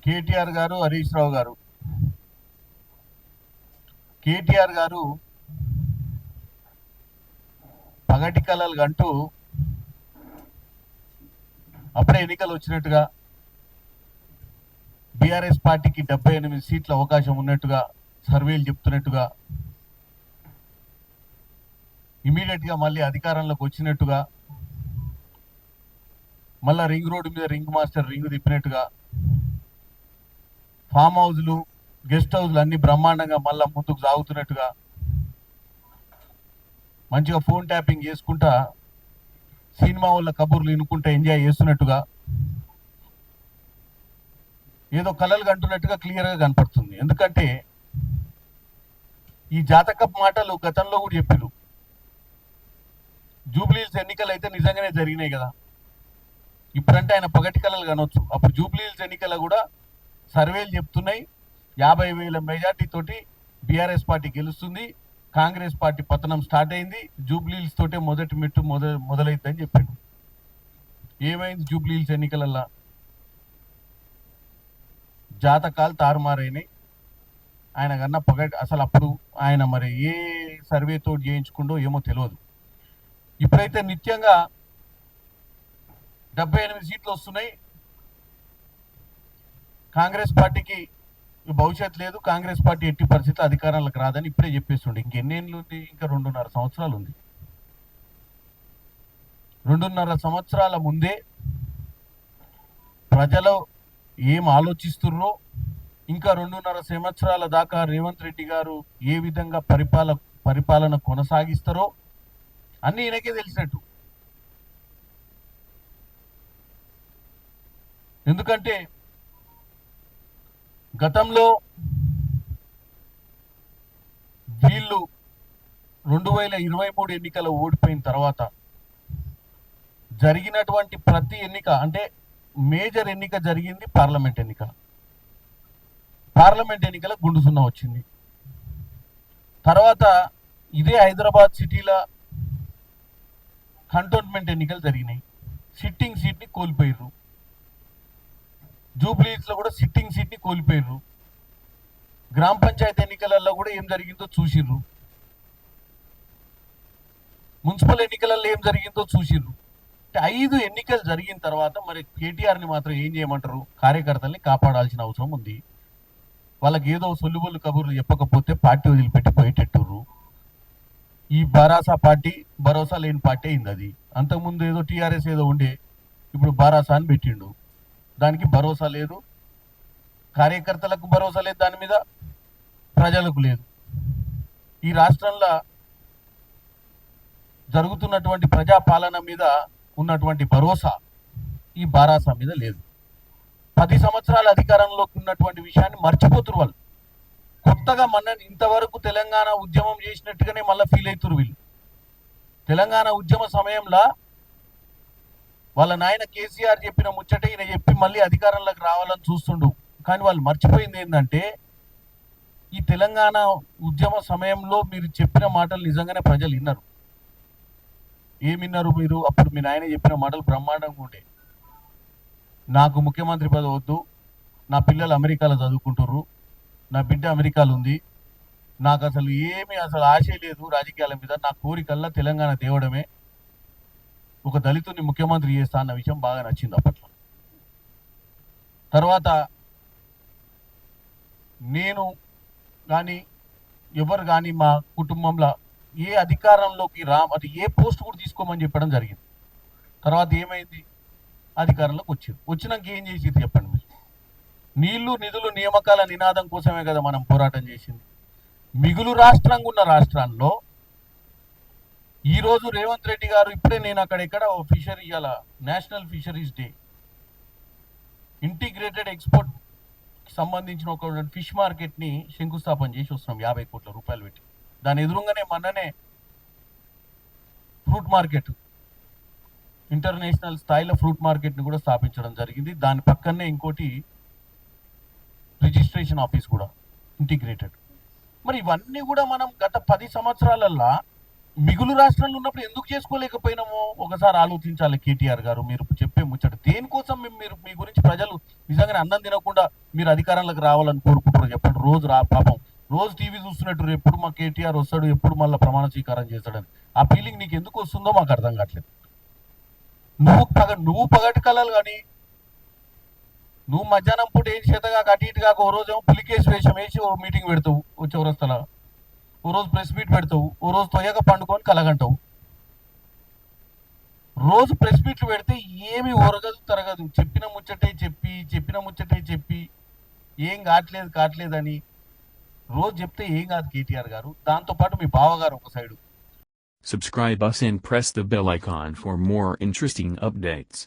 కేటీఆర్ గారు, హరీష్ రావు గారు. కేటీఆర్ గారు పగటి కళలు అంటూ అప్పుడే ఎన్నికలు వచ్చినట్టుగా, బీఆర్ఎస్ పార్టీకి 78 సీట్ల అవకాశం ఉన్నట్టుగా సర్వేలు చెప్తున్నట్టుగా, ఇమీడియట్ గా మళ్ళీ అధికారంలోకి వచ్చినట్టుగా, మళ్ళా రింగ్ రోడ్డు మీద రింగ్ మాస్టర్ రింగ్ తిప్పినట్టుగా, ఫామ్ హౌస్లు, గెస్ట్ హౌస్లు అన్ని బ్రహ్మాండంగా మళ్ళా ముందుకు సాగుతున్నట్టుగా, మంచిగా ఫోన్ ట్యాపింగ్ చేసుకుంటా సినిమా వాళ్ళ కబుర్లు వినుకుంటా ఎంజాయ్ చేస్తున్నట్టుగా, ఏదో కలలు కంటున్నట్టుగా క్లియర్ గా కనపడుతుంది. ఎందుకంటే ఈ జాతకప్ మాటలు గతంలో కూడా చెప్పారు. జూబ్లీహిల్స్ ఎన్నికలు అయితే నిజంగానే జరిగినాయి కదా. ఇప్పుడంటే ఆయన పగటి కళలు కనొచ్చు. అప్పుడు జూబ్లీహిల్స్ ఎన్నికలు కూడా సర్వేలు చెప్తున్నాయి 50,000 మెజార్టీ తోటి బీఆర్ఎస్ పార్టీ గెలుస్తుంది, కాంగ్రెస్ పార్టీ పతనం స్టార్ట్ అయింది, జూబ్లీహిల్స్ తోటే మొదటి మెట్టు మొదలైందని చెప్పాడు. ఏమైంది? జూబ్లీహిల్స్ ఎన్నికలల్లా జాతకాలు తారుమారైనాయి. ఆయన కన్నా పగటి అసలు అప్పుడు ఆయన మరి ఏ సర్వేతో చేయించుకుండో ఏమో తెలియదు. ఇప్పుడైతే నిత్యంగా 78 సీట్లు వస్తున్నాయి. కాంగ్రెస్ పార్టీకి భవిష్యత్ లేదు, కాంగ్రెస్ పార్టీ ఎట్టి పరిస్థితి అధికారంలోకి రాదని ఇప్పుడే చెప్పేస్తుండే. ఇంకెన్నేళ్ళు ఉంది? ఇంకా 2.5 సంవత్సరాలు ఉంది. 2.5 సంవత్సరాల ముందే ప్రజలు ఏం ఆలోచిస్తున్నారో, ఇంకా 2.5 సంవత్సరాల దాకా రేవంత్ రెడ్డి గారు ఏ విధంగా పరిపాలన కొనసాగిస్తారో అన్ని ఈయనకే తెలిసినట్టు. ఎందుకంటే గతంలో వీళ్ళు 2023 ఎన్నికల ఓడిపోయిన తర్వాత జరిగినటువంటి ప్రతి ఎన్నిక, అంటే మేజర్ ఎన్నిక జరిగింది పార్లమెంట్ ఎన్నిక. పార్లమెంట్ ఎన్నికల గుండు సున్నా వచ్చింది. తర్వాత ఇదే హైదరాబాద్ సిటీలో కంటోన్మెంట్ ఎన్నికలు జరిగినాయి. సిట్టింగ్ సీట్ని కోల్పోయారు. జూబ్లీహిల్స్ లో కూడా సిట్టింగ్ సీట్ని కోల్పోయారు. గ్రామ పంచాయతీ ఎన్నికలలో కూడా ఏం జరిగిందో చూసిర్రు. మున్సిపల్ ఎన్నికలలో ఏం జరిగిందో చూసిర్రు. 5 ఎన్నికలు జరిగిన తర్వాత మరి కేటీఆర్ని మాత్రం ఏం చేయమంటారు? కార్యకర్తల్ని కాపాడాల్సిన అవసరం ఉంది. వాళ్ళకి ఏదో సొల్లుబొల్లు కబుర్లు చెప్పకపోతే పార్టీ వదిలిపెట్టి పోయేటట్టుర్రు. ఈ భరోసా లేని పార్టీ అయింది అది. అంతకుముందు ఏదో టీఆర్ఎస్ ఏదో ఉండే, ఇప్పుడు భరోసా అని పెట్టిండు. దానికి భరోసా లేదు, కార్యకర్తలకు భరోసా లేదు, దాని మీద ప్రజలకు లేదు. ఈ రాష్ట్రంలో జరుగుతున్నటువంటి ప్రజాపాలన మీద ఉన్నటువంటి భరోసా ఈ బారాసా మీద లేదు. 10 సంవత్సరాల అధికారంలోకి ఉన్నటువంటి విషయాన్ని మర్చిపోతున్నారు వాళ్ళు. కొత్తగా ఇంతవరకు తెలంగాణ ఉద్యమం చేసినట్టుగానే మళ్ళీ ఫీల్ అవుతున్నారు వీళ్ళు. తెలంగాణ ఉద్యమ సమయంలో వాళ్ళ నాయన కేసీఆర్ చెప్పిన ముచ్చట ఈయన చెప్పి మళ్ళీ అధికారంలోకి రావాలని చూస్తుండు. కానీ వాళ్ళు మర్చిపోయింది ఏంటంటే, ఈ తెలంగాణ ఉద్యమ సమయంలో మీరు చెప్పిన మాటలు నిజంగానే ప్రజలు విన్నారు. ఏమిన్నారు మీరు? అప్పుడు మీ నాయన చెప్పిన మాటలు బ్రహ్మాండంగా ఉండే. నాకు ముఖ్యమంత్రి పదవి వద్దు, నా పిల్లలు అమెరికాలో చదువుకుంటుర్రు, నా బిడ్డ అమెరికాలో ఉంది, నాకు అసలు ఆశ లేదు రాజకీయాల మీద, నా కోరికల్లా తెలంగాణ తేవడమే, ఒక దళితుని ముఖ్యమంత్రి చేస్తా అన్న విషయం బాగా నచ్చింది అప్పట్లో. తర్వాత నేను కానీ ఎవరు కానీ మా కుటుంబంలో ఏ అధికారంలోకి అది ఏ పోస్ట్ కూడా తీసుకోమని చెప్పడం జరిగింది. తర్వాత ఏమైంది? అధికారంలోకి వచ్చినాక ఏం చేసింది చెప్పండి మీరు? నీళ్లు నిధులు నియామకాల నినాదం కోసమే కదా మనం పోరాటం చేసింది. మిగులు రాష్ట్రంగా ఉన్న రాష్ట్రాల్లో ఈరోజు రేవంత్ రెడ్డి గారు ఇప్పుడే నేను అక్కడెక్కడ ఫిషరీ ఇవాళ national fisheries day, integrated export సంబంధించిన ఒక ఫిష్ మార్కెట్ని శంకుస్థాపన చేసి వస్తున్నాం 50 కోట్ల రూపాయలు పెట్టి. దాని ఎదురుగానే మొన్ననే ఫ్రూట్ మార్కెట్, ఇంటర్నేషనల్ స్థాయిలో ఫ్రూట్ మార్కెట్ని కూడా స్థాపించడం జరిగింది. దాని పక్కనే ఇంకోటి రిజిస్ట్రేషన్ ఆఫీస్ కూడా ఇంటిగ్రేటెడ్. మరి ఇవన్నీ కూడా మనం గత 10 సంవత్సరాలల్లో మిగులు రాష్ట్రాల్లో ఉన్నప్పుడు ఎందుకు చేసుకోలేకపోయినామో ఒకసారి ఆలోచించాలి కేటీఆర్ గారు. మీరు చెప్పే ముచ్చట దేనికోసం మీరు మీ గురించి ప్రజలు నిజంగానే అన్నం తినకుండా మీరు అధికారంలోకి రావాలని కోరుకుంటారు చెప్పండి. రోజు పాపం రోజు టీవీ చూస్తున్నట్టు ఎప్పుడు మా కేటీఆర్ వస్తాడు, ఎప్పుడు మళ్ళీ ప్రమాణ స్వీకారం చేస్తాడని ఆ ఫీలింగ్ నీకు ఎందుకు వస్తుందో మాకు అర్థం కావట్లేదు. నువ్వు పగటి కళలు కానీ నువ్వు మధ్యాహ్నం పూట ఏం చేతగా అటు ఇటు కాక ఓ రోజు ఏమో పులికేసి వేషం వేసి ఓ మీటింగ్ పెడతావు, ఓ చౌరస్తలా ఓ రోజు ప్రెస్ మీట్ పెడతావు, ఓ రోజు తొయ్యక పండుకొని కలగంటావు. రోజు ప్రెస్ మీట్లు పెడితే ఏమి ఒరగదు తరగదు, చెప్పిన ముచ్చటే చెప్పి ఏం కావట్లేదని రోజు చెప్తే ఏం కాదు కేటీఆర్ గారు. దాంతోపాటు మీ బావగారు ఒక side. Subscribe us and press the bell icon for more interesting updates.